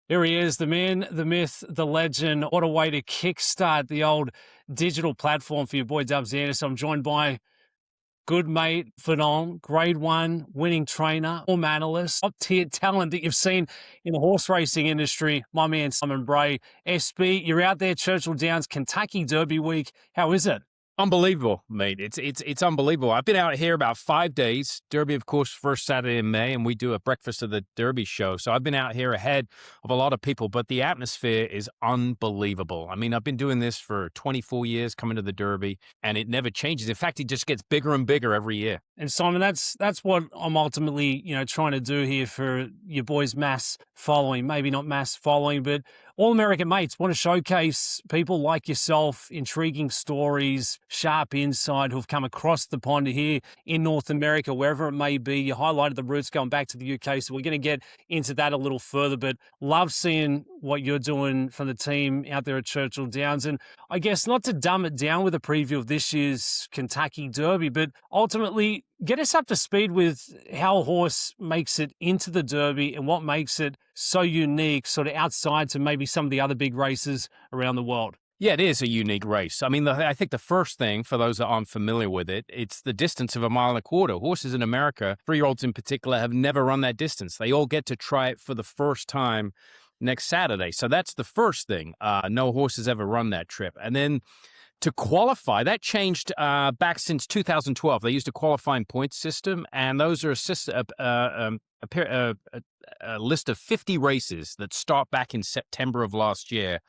Here he is, the man, the myth, the legend. What a way to kickstart the old digital platform for your boy Dubs Anderson. I'm joined by good mate, Fanon, grade one, winning trainer, analyst, top tier talent that you've seen in the horse racing industry. My man, Simon Bray. SB, you're out there, Churchill Downs, Kentucky Derby week. How is it? Unbelievable, mate. It's unbelievable. I've been out here about 5 days. Derby, of course, first Saturday in May, and we do a breakfast of the Derby show. So I've been out here ahead of a lot of people, but the atmosphere is unbelievable. I mean, I've been doing this for 24 years, coming to the Derby, and it never changes. In fact, it just gets bigger and bigger every year. And Simon, that's what I'm ultimately, trying to do here for your boys' mass following. Maybe not mass following, but all American mates want to showcase people like yourself, intriguing stories, sharp insight who've come across the pond here in North America, wherever it may be. You highlighted the roots going back to the UK, so we're going to get into that a little further, but love seeing what you're doing from the team out there at Churchill Downs. And I guess not to dumb it down with a preview of this year's Kentucky Derby, but ultimately get us up to speed with how a horse makes it into the Derby and what makes it so unique, sort of outside to maybe some of the other big races around the world. Yeah, it is a unique race. I mean, I think the first thing, for those that aren't familiar with it, it's the distance of 1.25 miles. Horses in America, 3-year-olds in particular, have never run that distance. They all get to try it for the first time next Saturday. So that's the first thing. No horse has ever run that trip. And then to qualify, that changed back since 2012. They used a qualifying point system, and those are a list of 50 races that start back in September of last year,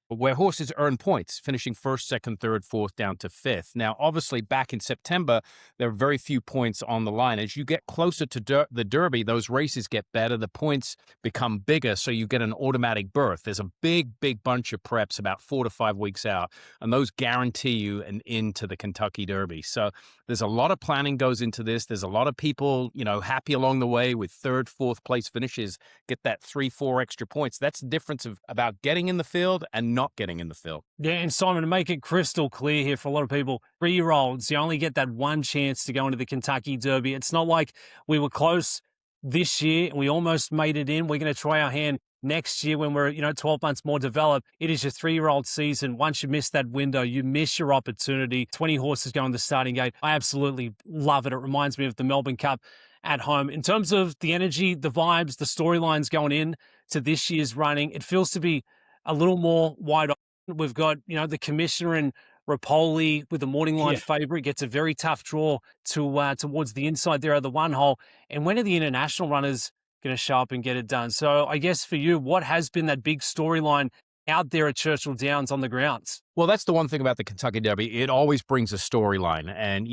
where horses earn points, finishing first, second, third, fourth, down to fifth. Now, obviously, back in September, there are very few points on the line. As you get closer to the Derby, those races get better. The points become bigger, so you get an automatic berth. There's a big, big bunch of preps about 4 to 5 weeks out, and those guarantee you an into the Kentucky Derby. So there's a lot of planning goes into this. There's a lot of people, happy along the way with third, fourth place finishes, get that 3-4 extra points. That's the difference about getting in the field and not getting in the field. Yeah, and Simon, to make it crystal clear here for a lot of people, 3-year-olds, you only get that one chance to go into the Kentucky Derby. It's not like we were close this year and we almost made it in. We're going to try our hand next year when we're, 12 months more developed. It is your 3-year-old season. Once you miss that window, you miss your opportunity. 20 horses go in the starting gate. I absolutely love it. It reminds me of the Melbourne Cup at home. In terms of the energy, the vibes, the storylines going in to this year's running, it feels to be a little more wide open. We've got, the commissioner and Rapoli with the morning line favorite gets a very tough draw towards the inside there of the one hole. And when are the international runners going to show up and get it done? So I guess for you, what has been that big storyline out there at Churchill Downs on the grounds? Well, that's the one thing about the Kentucky Derby. It always brings a storyline. And,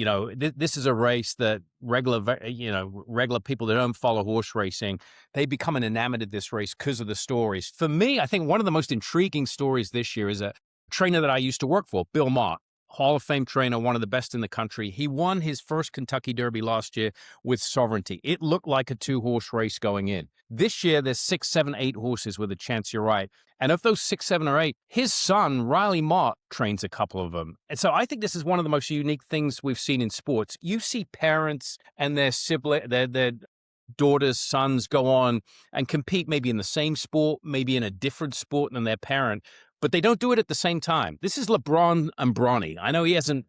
this is a race that regular people that don't follow horse racing, they become enamored of this race because of the stories. For me, I think one of the most intriguing stories this year is a trainer that I used to work for, Bill Mott. Hall of Fame trainer, one of the best in the country. He won his first Kentucky Derby last year with Sovereignty. It looked like a 2-horse race going in. This year, there's 6, 7, 8 horses with a chance you're right. And of those 6, 7, or 8, his son, Riley Mott, trains a couple of them. And so I think this is one of the most unique things we've seen in sports. You see parents and their daughters, sons go on and compete maybe in the same sport, maybe in a different sport than their parent, but they don't do it at the same time. This is LeBron and Bronny. I know he hasn't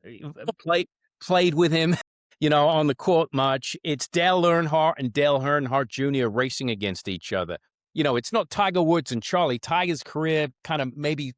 played with him, on the court much. It's Dale Earnhardt and Dale Earnhardt Jr. racing against each other. It's not Tiger Woods and Charlie. Tiger's career kind of maybe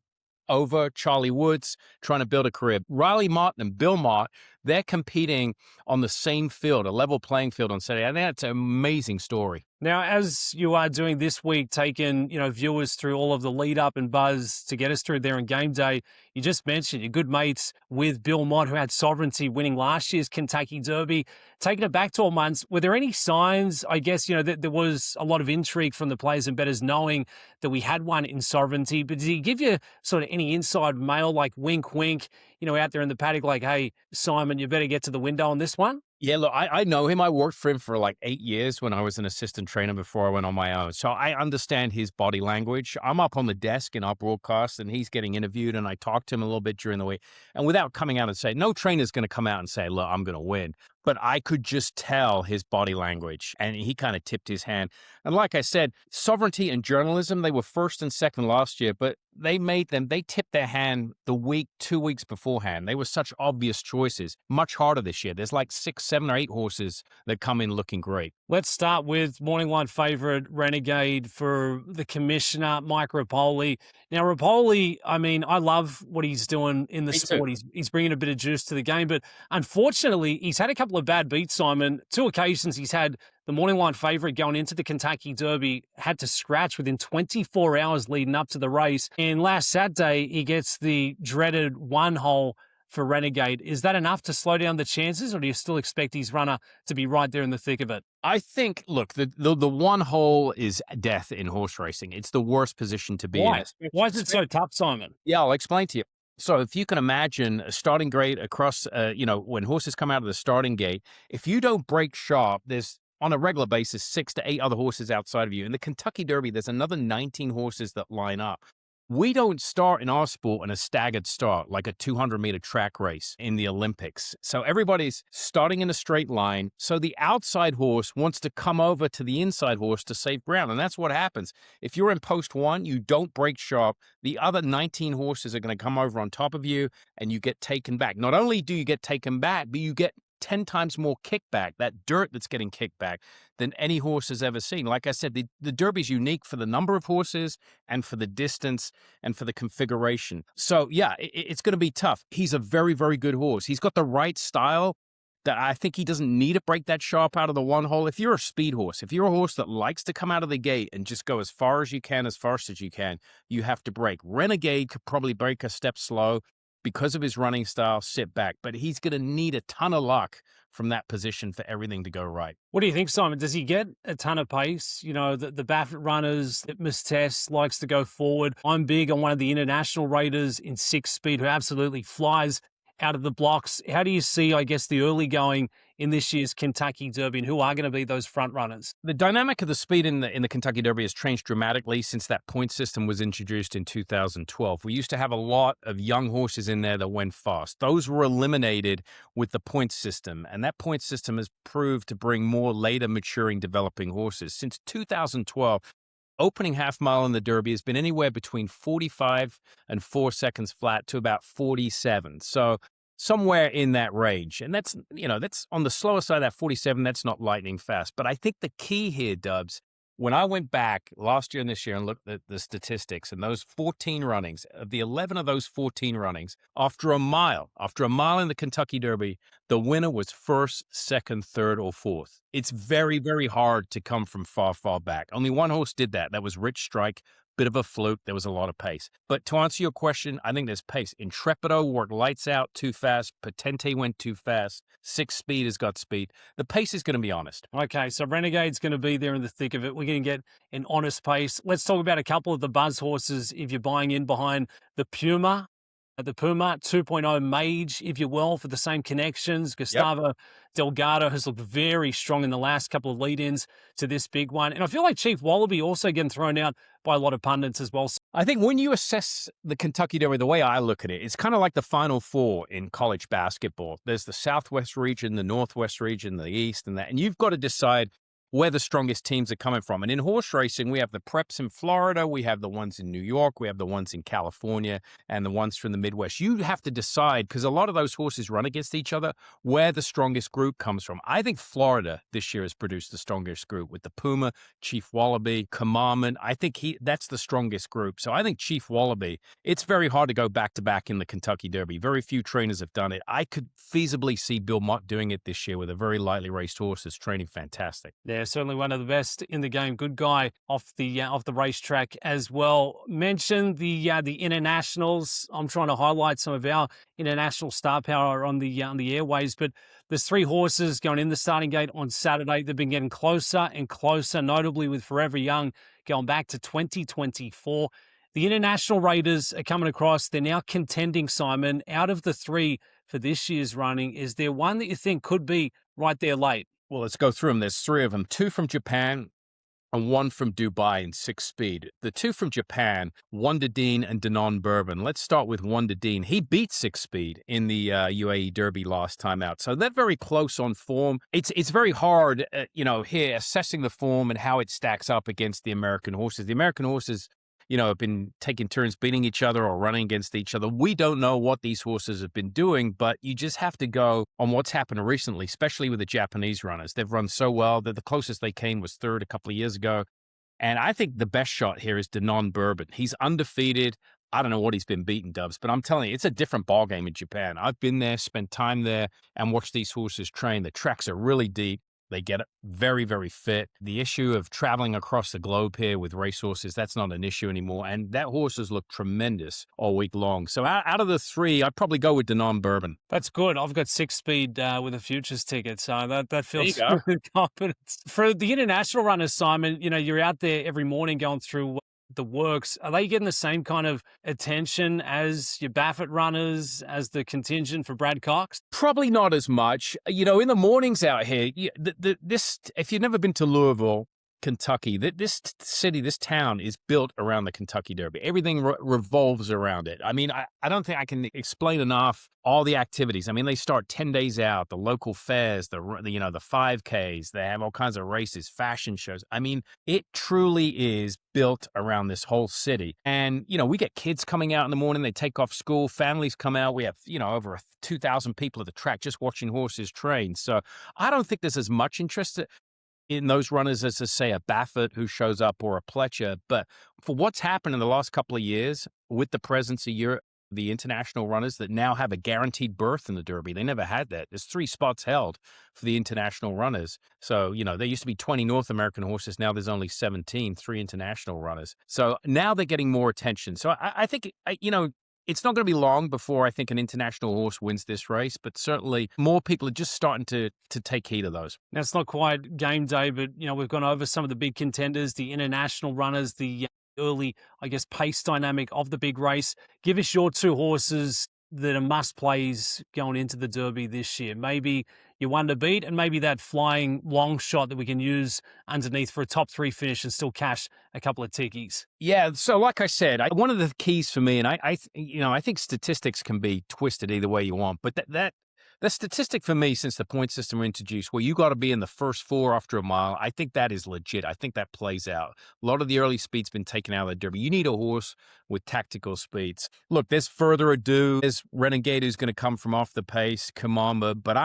over. Charlie Woods trying to build a career. Riley Mott and Bill Mott, they're competing on the same field, a level playing field on Saturday. I think that's an amazing story. Now, as you are doing this week, taking, viewers through all of the lead up and buzz to get us through there on game day, you just mentioned your good mates with Bill Mott, who had Sovereignty winning last year's Kentucky Derby. Taking it back 12 months, were there any signs, I guess, that there was a lot of intrigue from the players and bettors knowing that we had one in Sovereignty, but did he give you sort of any inside mail, like wink, wink, out there in the paddock, like, hey, Simon, you better get to the window on this one? Yeah, look, I know him. I worked for him for like 8 years when I was an assistant trainer before I went on my own. So I understand his body language. I'm up on the desk in our broadcast and he's getting interviewed and I talked to him a little bit during the week. And without coming out and saying, no trainer's going to come out and say, look, I'm going to win. But I could just tell his body language and he kind of tipped his hand. And like I said, sovereignty and journalism, they were first and second last year, but they tipped their hand the week, 2 weeks beforehand. They were such obvious choices, much harder this year. There's like 6, 7, or 8 horses that come in looking great. Let's start with morning line favourite Renegade for the commissioner, Mike Rapoli. Now, Rapoli, I mean, I love what he's doing in the sport. He's bringing a bit of juice to the game, but unfortunately, he's had a couple of bad beats, Simon. 2 occasions he's had the morning line favourite going into the Kentucky Derby, had to scratch within 24 hours leading up to the race. And last Saturday, he gets the dreaded one hole for Renegade. Is that enough to slow down the chances, or do you still expect his runner to be right there in the thick of it? I think, look, the one hole is death in horse racing. It's the worst position to be in. Why is it so tough, Simon? Yeah, I'll explain to you. So if you can imagine a starting gate across, when horses come out of the starting gate, if you don't break sharp, there's on a regular basis 6 to 8 other horses outside of you. In the Kentucky Derby, there's another 19 horses that line up. We don't start in our sport in a staggered start, like a 200-meter track race in the Olympics. So everybody's starting in a straight line. So the outside horse wants to come over to the inside horse to save ground. And that's what happens. If you're in post 1, you don't break sharp. The other 19 horses are going to come over on top of you and you get taken back. Not only do you get taken back, but you get 10 times more kickback, that dirt that's getting kicked back, than any horse has ever seen. Like I said, the Derby's unique for the number of horses and for the distance and for the configuration. So, yeah, it's going to be tough. He's a very, very good horse. He's got the right style that I think he doesn't need to break that sharp out of the one hole. If you're a speed horse, if you're a horse that likes to come out of the gate and just go as far as you can, as fast as you can, you have to break. Renegade could probably break a step slow because of his running style, sit back. But he's going to need a ton of luck from that position for everything to go right. What do you think, Simon? Does he get a ton of pace? You know, the Baffert runners, Miss Tess likes to go forward. I'm big on one of the international raiders in 6-speed who absolutely flies out of the blocks. How do you see, I guess, the early going in this year's Kentucky Derby, and who are going to be those front runners? The dynamic of the speed in the Kentucky Derby has changed dramatically since that point system was introduced in 2012. We used to have a lot of young horses in there that went fast. Those were eliminated with the point system, and that point system has proved to bring more later maturing, developing horses. Since 2012, opening half mile in the Derby has been anywhere between 45 and 4 seconds flat to about 47. So somewhere in that range. And that's on the slower side of that 47, that's not lightning fast. But I think the key here, Dubs, when I went back last year and this year and looked at the statistics and those 14 runnings, of the 11 of those 14 runnings, after a mile in the Kentucky Derby, the winner was first, second, third, or fourth. It's very, very hard to come from far, far back. Only one horse did that. That was Rich Strike. Bit of a fluke. There was a lot of pace. But to answer your question, I think there's pace. Intrepido worked lights out too fast. Patente went too fast. 6-speed has got speed. The pace is going to be honest. Okay, so Renegade's going to be there in the thick of it. We're going to get an honest pace. Let's talk about a couple of the buzz horses if you're buying in behind the Puma. The Puma 2.0 Mage, if you will, for the same connections. Gustavo Delgado has looked very strong in the last couple of lead-ins to this big one. And I feel like Chief Wallaby also getting thrown out by a lot of pundits as well. I think when you assess the Kentucky Derby, the way I look at it, it's kind of like the Final Four in college basketball. There's the Southwest region, the Northwest region, the East, and that. And you've got to decide where the strongest teams are coming from. And in horse racing, we have the preps in Florida, we have the ones in New York, we have the ones in California, and the ones from the Midwest. You have to decide, because a lot of those horses run against each other, where the strongest group comes from. I think Florida this year has produced the strongest group with the Puma, Chief Wallaby, Commandment. I think that's the strongest group. So I think Chief Wallaby, it's very hard to go back-to-back in the Kentucky Derby. Very few trainers have done it. I could feasibly see Bill Mott doing it this year with a very lightly raced horse that's training fantastic. Yeah, certainly one of the best in the game. Good guy off the racetrack as well. Mention the internationals. I'm trying to highlight some of our international star power on the airways, but there's 3 horses going in the starting gate on Saturday. They've been getting closer and closer, notably with Forever Young going back to 2024. The international raiders are coming across. They're now contending, Simon. Out of the 3 for this year's running, is there one that you think could be right there late? Well, let's go through them. There's three of them, two from Japan and one from Dubai in 6-speed. The two from Japan, Wonder Dean and Danone Bourbon. Let's start with Wonder Dean. He beat 6-speed in the UAE Derby last time out. So they're very close on form. It's very hard, here assessing the form and how it stacks up against the American horses. The American horses, have been taking turns beating each other or running against each other. We don't know what these horses have been doing, but you just have to go on what's happened recently, especially with the Japanese runners. They've run so well that the closest they came was third a couple of years ago. And I think the best shot here is Danone Bourbon. He's undefeated. I don't know what he's been beaten, Dubs, but I'm telling you, it's a different ballgame in Japan. I've been there, spent time there, and watched these horses train. The tracks are really deep. They get very, very fit. The issue of traveling across the globe here with racehorses, that's not an issue anymore. And that horse has looked tremendous all week long. So out of the three, I'd probably go with Danone Bourbon. That's good. I've got 6-speed with a futures ticket, so that feels There you go. confidence. For the international runners, Simon, you're out there every morning going through the works. Are they getting the same kind of attention as your Baffert runners, as the contingent for Brad Cox? Probably not as much. In the mornings out here, this if you've never been to Louisville, Kentucky, this city, this town is built around the Kentucky Derby. Everything revolves around it. I mean, I don't think I can explain enough all the activities. I mean, they start 10 days out, the local fairs, the 5Ks, they have all kinds of races, fashion shows. I mean, it truly is built around this whole city. And, we get kids coming out in the morning, they take off school, families come out. We have, over 2,000 people at the track just watching horses train. So I don't think there's as much interest in those runners as, say, a Baffert who shows up or a Pletcher. But for what's happened in the last couple of years with the presence of the international runners that now have a guaranteed berth in the Derby, they never had that. There's 3 spots held for the international runners. So, there used to be 20 North American horses. Now there's only 17, 3 international runners. So now they're getting more attention. So I think, it's not going to be long before I think an international horse wins this race, but certainly more people are just starting to take heed of those. Now, it's not quite game day, but, we've gone over some of the big contenders, the international runners, the early, pace dynamic of the big race. Give us your 2 horses that are must-plays going into the Derby this year. Maybe your one to beat and maybe that flying long shot that we can use underneath for a top 3 finish and still cash a couple of tickies. Yeah, so like I said, one of the keys for me, and I think statistics can be twisted either way you want, but the statistic for me since the point system were introduced, where you got to be in the first 4 after a mile, I think that is legit. I think that plays out. A lot of the early speed's been taken out of the Derby. You need a horse with tactical speeds. Look, there's Further Ado. There's Renegade who's going to come from off the pace, Kamamba, but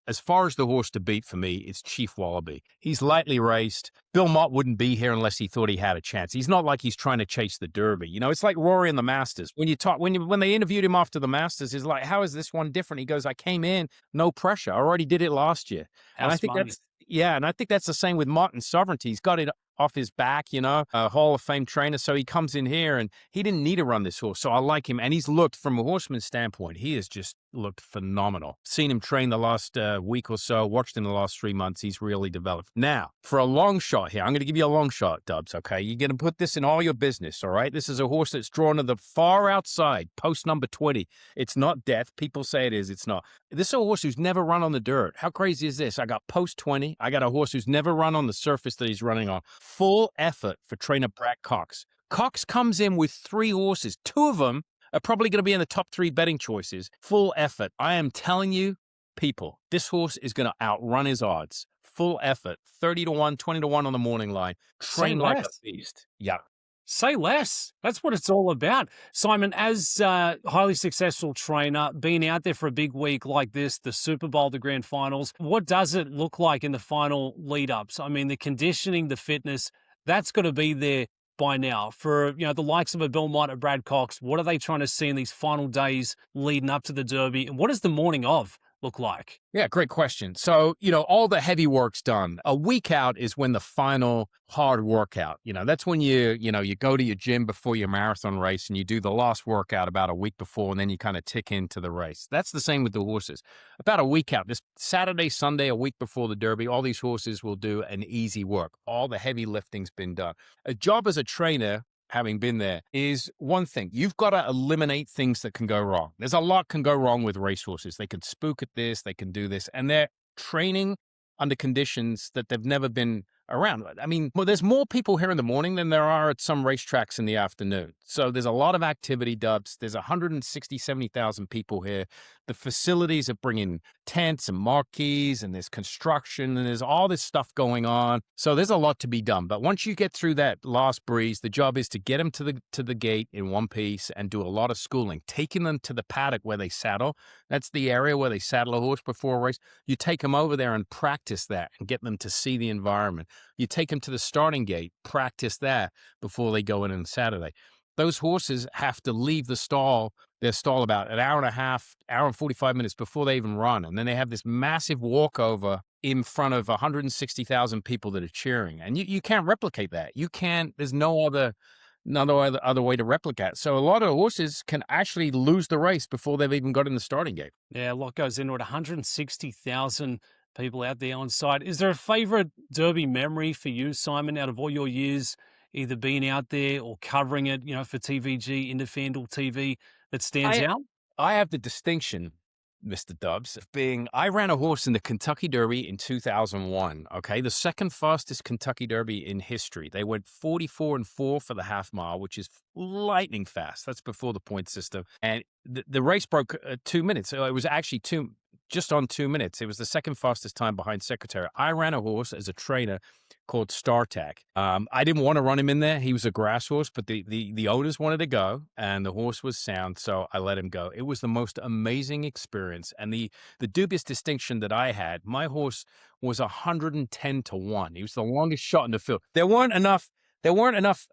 as far as the horse to beat for me, it's Chief Wallaby. He's lightly raced. Bill Mott wouldn't be here unless he thought he had a chance. He's not like he's trying to chase the Derby. It's like Rory and the Masters. When they interviewed him after the Masters, he's like, "How is this one different?" He goes, "I came in, no pressure. I already did it last year." And I think that's the same with Mott and Sovereignty. He's got it off his back, a Hall of Fame trainer. So he comes in here and he didn't need to run this horse. So I like him. And he's looked, from a horseman's standpoint, he has just looked phenomenal. Seen him train the last week or so, watched him the last 3 months. He's really developed. Now, for a long shot here, I'm going to give you a long shot, Dubs, okay? You're going to put this in all your business, all right? This is a horse that's drawn to the far outside, post number 20. It's not Death. People say it is. It's not. This is a horse who's never run on the dirt. How crazy is this? I got post 20. I got a horse who's never run on the surface that he's running on. Full effort for trainer Brad Cox. Cox comes in with 3 horses. 2 of them are probably going to be in the top 3 betting choices. Full effort. I am telling you, people, this horse is going to outrun his odds. Full effort. 30-1, 20-1 on the morning line. Train like a beast. Yeah. Say less. That's what it's all about. Simon, as a highly successful trainer, being out there for a big week like this, the Super Bowl, the grand finals, what does it look like in the final lead-ups? I mean, the conditioning, the fitness, that's got to be there by now. For, the likes of a Bill Mott, a Brad Cox, what are they trying to see in these final days leading up to the Derby? And what does the morning of look like? Yeah, great question. So, all the heavy work's done. A week out is when the final hard workout, that's when you go to your gym before your marathon race and you do the last workout about a week before, and then you kind of tick into the race. That's the same with the horses. About a week out, this Saturday, Sunday, a week before the Derby, all these horses will do an easy work. All the heavy lifting's been done. A job as a trainer, having been there, is one thing. You've got to eliminate things that can go wrong. There's a lot can go wrong with racehorses. They can spook at this, they can do this, and training under conditions that they've never been around. I mean, well, there's more people here in the morning than there are at some racetracks in the afternoon. So there's a lot of activity, Dubs. There's 160, 70,000 people here. The facilities are bringing tents and marquees, and there's construction, and there's all this stuff going on. So there's a lot to be done. But once you get through that last breeze, the job is to get them to the gate in one piece and do a lot of schooling, taking them to the paddock where they saddle. That's the area where they saddle a horse before a race. You take them over there and practice that and get them to see the environment. You take them to the starting gate, practice that before they go in on Saturday. Those horses have to leave their stall about an hour and a half, hour and 45 minutes before they even run. And then they have this massive walkover in front of 160,000 people that are cheering. And you can't replicate that. You can't, there's no other way to replicate. So a lot of horses can actually lose the race before they've even got in the starting gate. Yeah, a lot goes into it. 160,000 people out there on site. Is there a favorite Derby memory for you, Simon, out of all your years, either being out there or covering it, for TVG, Indefendable TV, that stands out? I have the distinction, Mr. Dubs, of I ran a horse in the Kentucky Derby in 2001, okay? The second fastest Kentucky Derby in history. They went 44-4 for the half mile, which is lightning fast. That's before the point system. And the race broke 2 minutes. So it was actually just on 2 minutes. It was the second fastest time behind Secretary. I ran a horse as a trainer called StarTac. I didn't want to run him in there. He was a grass horse, but the owners wanted to go, and the horse was sound, so I let him go. It was the most amazing experience. And the dubious distinction that I had, my horse was 110-1. He was the longest shot in the field. There weren't enough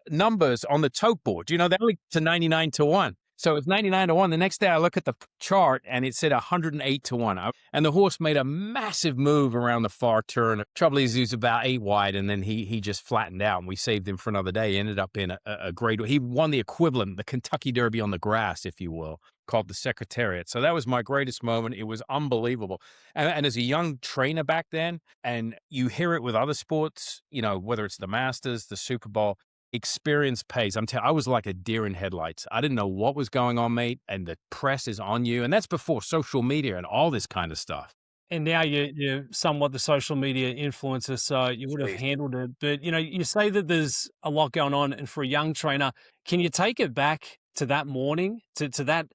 numbers on the tote board. They only to 99-1. So it's 99-1. The next day I look at the chart and it said 108-1. And the horse made a massive move around the far turn. Trouble is, he was about 8 wide, and then he just flattened out, and we saved him for another day. He ended up in a great, he won the equivalent, the Kentucky Derby on the grass, if you will, called the Secretariat. So that was my greatest moment. It was unbelievable. And as a young trainer back then, and you hear it with other sports, whether it's the Masters, the Super Bowl, experience pays. I was like a deer in headlights. I didn't know what was going on, mate. And the press is on you. And that's before social media and all this kind of stuff. And now you're somewhat the social media influencer, so you would have handled it. But, you say that there's a lot going on. And for a young trainer, can you take it back to that morning, to that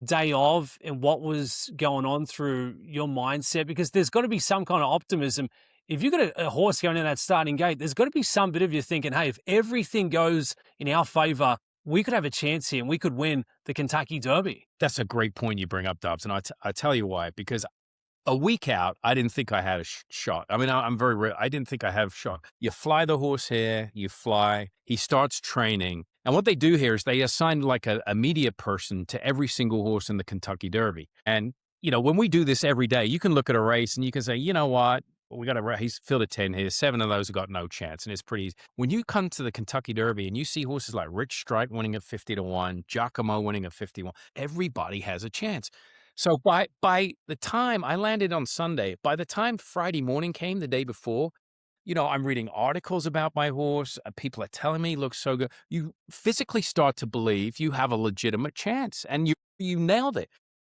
day of, and what was going on through your mindset? Because there's got to be some kind of optimism. If you've got a horse going in that starting gate, there's got to be some bit of you thinking, hey, if everything goes in our favor, we could have a chance here and we could win the Kentucky Derby. That's a great point you bring up, Dubs. And I tell you why, because a week out, I didn't think I had a shot. I mean, I'm very real. I didn't think I had a shot. You fly the horse here, he starts training. And what they do here is they assign like a media person to every single horse in the Kentucky Derby. And, when we do this every day, you can look at a race and you can say, you know what? He's filled a 10 here. 7 of those have got no chance, and it's pretty easy. When you come to the Kentucky Derby and you see horses like Rich Strike winning at 50-1, Giacomo winning at 51, everybody has a chance. So by the time I landed on Sunday, by the time Friday morning came the day before, I'm reading articles about my horse. People are telling me he looks so good. You physically start to believe you have a legitimate chance, and you nailed it.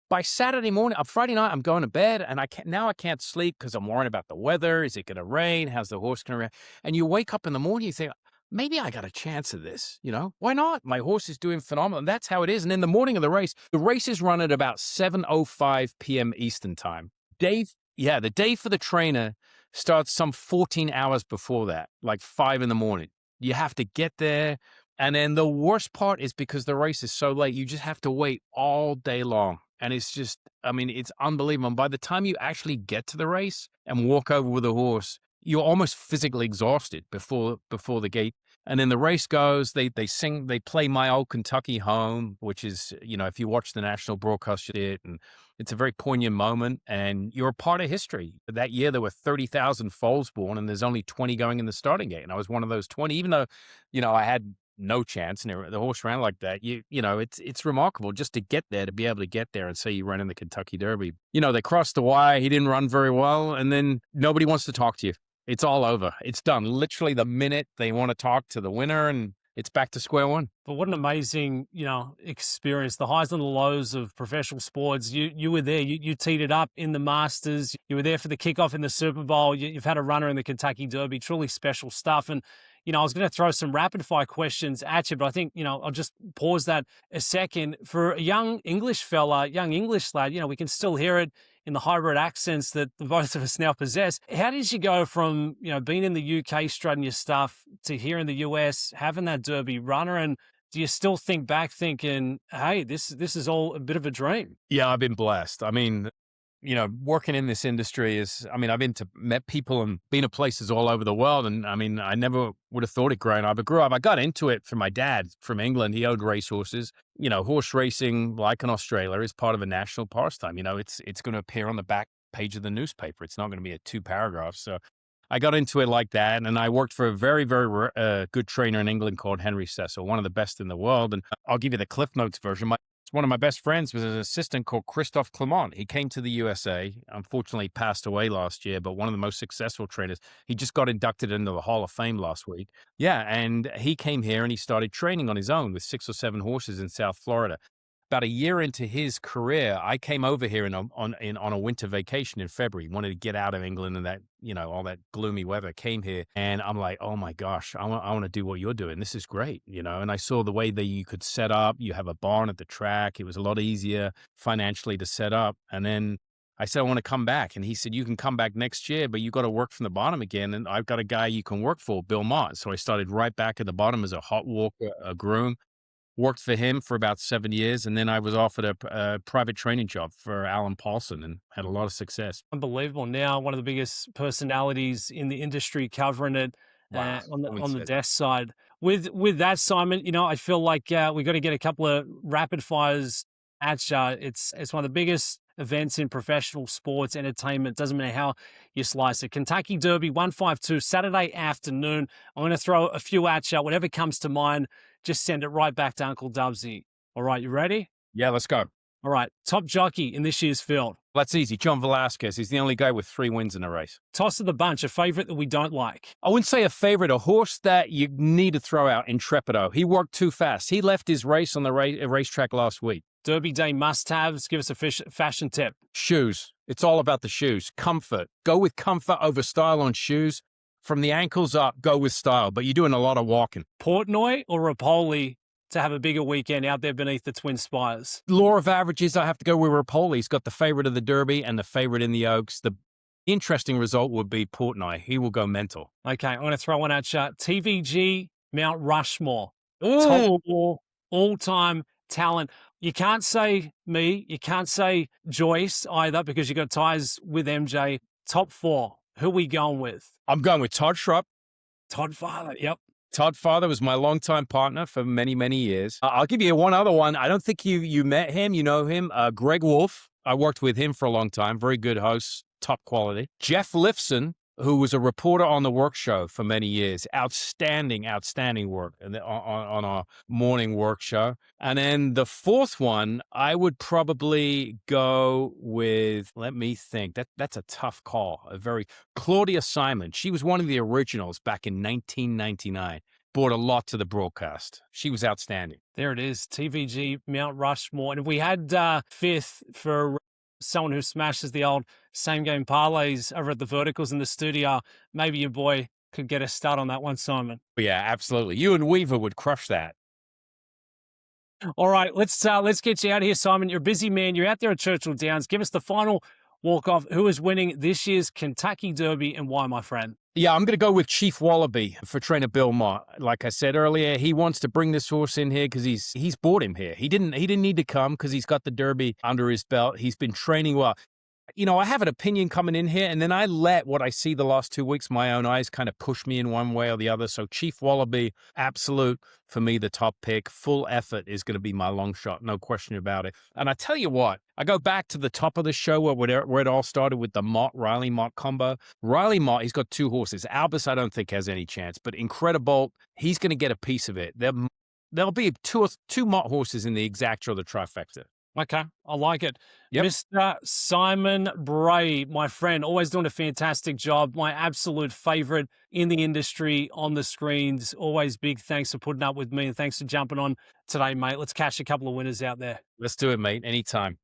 By Saturday morning, Friday night, I'm going to bed, and I can't sleep because I'm worrying about the weather. Is it going to rain? How's the horse going to react? And you wake up in the morning, you think, maybe I got a chance of this. Why not? My horse is doing phenomenal. And that's how it is. And in the morning of the race is run at about 7:05 p.m. Eastern time. The day for the trainer starts some 14 hours before that, like 5 in the morning. You have to get there. And then the worst part is because the race is so late, you just have to wait all day long. And it's just, it's unbelievable. And by the time you actually get to the race and walk over with a horse, you're almost physically exhausted before the gate. And then the race goes, they play My Old Kentucky Home, which is, if you watch the national broadcast, you see it, and it's a very poignant moment, and you're a part of history. That year, there were 30,000 foals born, and there's only 20 going in the starting gate. And I was one of those 20, even though, I had no chance, and the horse ran like that. It's remarkable just to get there, to be able to get there and say you ran in the Kentucky Derby. They crossed the wire. He didn't run very well, and then nobody wants to talk to you. It's all over. It's done. Literally the minute they want to talk to the winner, and it's back to square one. But what an amazing, experience. The highs and the lows of professional sports. You were there. You teed it up in the Masters. You were there for the kickoff in the Super Bowl. You've had a runner in the Kentucky Derby. Truly special stuff. And, I was going to throw some rapid fire questions at you, but I think, I'll just pause that a second. For a young English fella, young English lad, we can still hear it in the hybrid accents that the both of us now possess. How did you go from, being in the UK, strutting your stuff, to here in the US, having that Derby runner? And do you still think back thinking, hey, this is all a bit of a dream? Yeah, I've been blessed. I mean, working in this industry met people and been to places all over the world. And I mean, I never would have thought it growing up. I grew up, I got into it from my dad from England. He owned racehorses. Horse racing, like in Australia, is part of a national pastime. It's going to appear on the back page of the newspaper. It's not going to be a 2 paragraphs. So I got into it like that. And I worked for a very, very good trainer in England called Henry Cecil, one of the best in the world. And I'll give you the Cliff Notes version. One of my best friends was an assistant called Christophe Clement. He came to the USA, unfortunately passed away last year, but one of the most successful trainers. He just got inducted into the Hall of Fame last week. Yeah, and he came here and he started training on his own with 6 or 7 horses in South Florida. About a year into his career, I came over here on a winter vacation in February. Wanted to get out of England and that, all that gloomy weather. Came here and I'm like, oh my gosh, I want to do what you're doing. This is great, And I saw the way that you could set up. You have a barn at the track. It was a lot easier financially to set up. And then I said, I want to come back. And he said, you can come back next year, but you got to work from the bottom again. And I've got a guy you can work for, Bill Mott. So I started right back at the bottom as a hot walker, a groom. Worked for him for about 7 years, and then I was offered a private training job for Alan Paulson and had a lot of success. Unbelievable. Now, one of the biggest personalities in the industry covering it Wow. on the desk side. With that, Simon, I feel like we got to get a couple of rapid fires at you. It's one of the biggest events in professional sports entertainment. Doesn't matter how you slice it. Kentucky Derby 152 Saturday afternoon. I'm going to throw a few at you. Whatever comes to mind, just send it right back to Uncle Dubsy. All right, you ready? Yeah, let's go. All right, top jockey in this year's field. That's easy. John Velasquez. He's the only guy with 3 wins in a race. Toss of the bunch, a favorite that we don't like. I wouldn't say a favorite, a horse that you need to throw out, Intrepido. He worked too fast. He left his race on the racetrack last week. Derby Day must-haves. Give us a fashion tip. Shoes. It's all about the shoes. Comfort. Go with comfort over style on shoes. From the ankles up, go with style, but you're doing a lot of walking. Portnoy or Rapoli to have a bigger weekend out there beneath the Twin Spires? Law of averages, I have to go with Rapoli. He's got the favorite of the Derby and the favorite in the Oaks. The interesting result would be Portnoy. He will go mental. Okay, I'm going to throw one at you. TVG Mt Rushmore. Ooh. Top 4 all-time talent. You can't say me. You can't say Joyce either because you got ties with MJ. Top 4. Who are we going with? I'm going with Todd Schrupp. Todd Father, yep. Todd Father was my longtime partner for many, many years. I'll give you one other one. I don't think you met him. You know him. Greg Wolf. I worked with him for a long time. Very good host, top quality. Jeff Lifson, who was a reporter on the work show for many years. Outstanding work on our morning work show. And then the 4th one, I would probably go with, let me think. That's a tough call. Claudia Simon. She was one of the originals back in 1999. Brought a lot to the broadcast. She was outstanding. There it is, TVG Mt Rushmore. And if we had 5th for someone who smashes the old same game parlays over at the Verticals in the studio, maybe your boy could get a start on that one, Simon. Yeah, absolutely. You and Weaver would crush that. All right, let's get you out of here, Simon. You're a busy man. You're out there at Churchill Downs. Give us the final walk-off. Who is winning this year's Kentucky Derby and why, my friend? Yeah, I'm going to go with Chief Wallaby for trainer Bill Mott. Like I said earlier, he wants to bring this horse in here because he's bought him here. He didn't need to come because he's got the Derby under his belt. He's been training well. I have an opinion coming in here, and then I let what I see the last 2 weeks, my own eyes, kind of push me in one way or the other. So Chief Wallaby, absolute, for me, the top pick. Full effort is going to be my long shot, no question about it. And I tell you what, I go back to the top of the show where it all started with the Riley Mott combo. Riley Mott, he's got 2 horses. Albus, I don't think has any chance, but Incredibolt, he's going to get a piece of it. There'll be two Mott horses in the exacta or the trifecta. Okay, I like it. Yep. Mr. Simon Bray, my friend, always doing a fantastic job. My absolute favorite in the industry on the screens. Always big thanks for putting up with me and thanks for jumping on today, mate. Let's catch a couple of winners out there. Let's do it, mate. Anytime.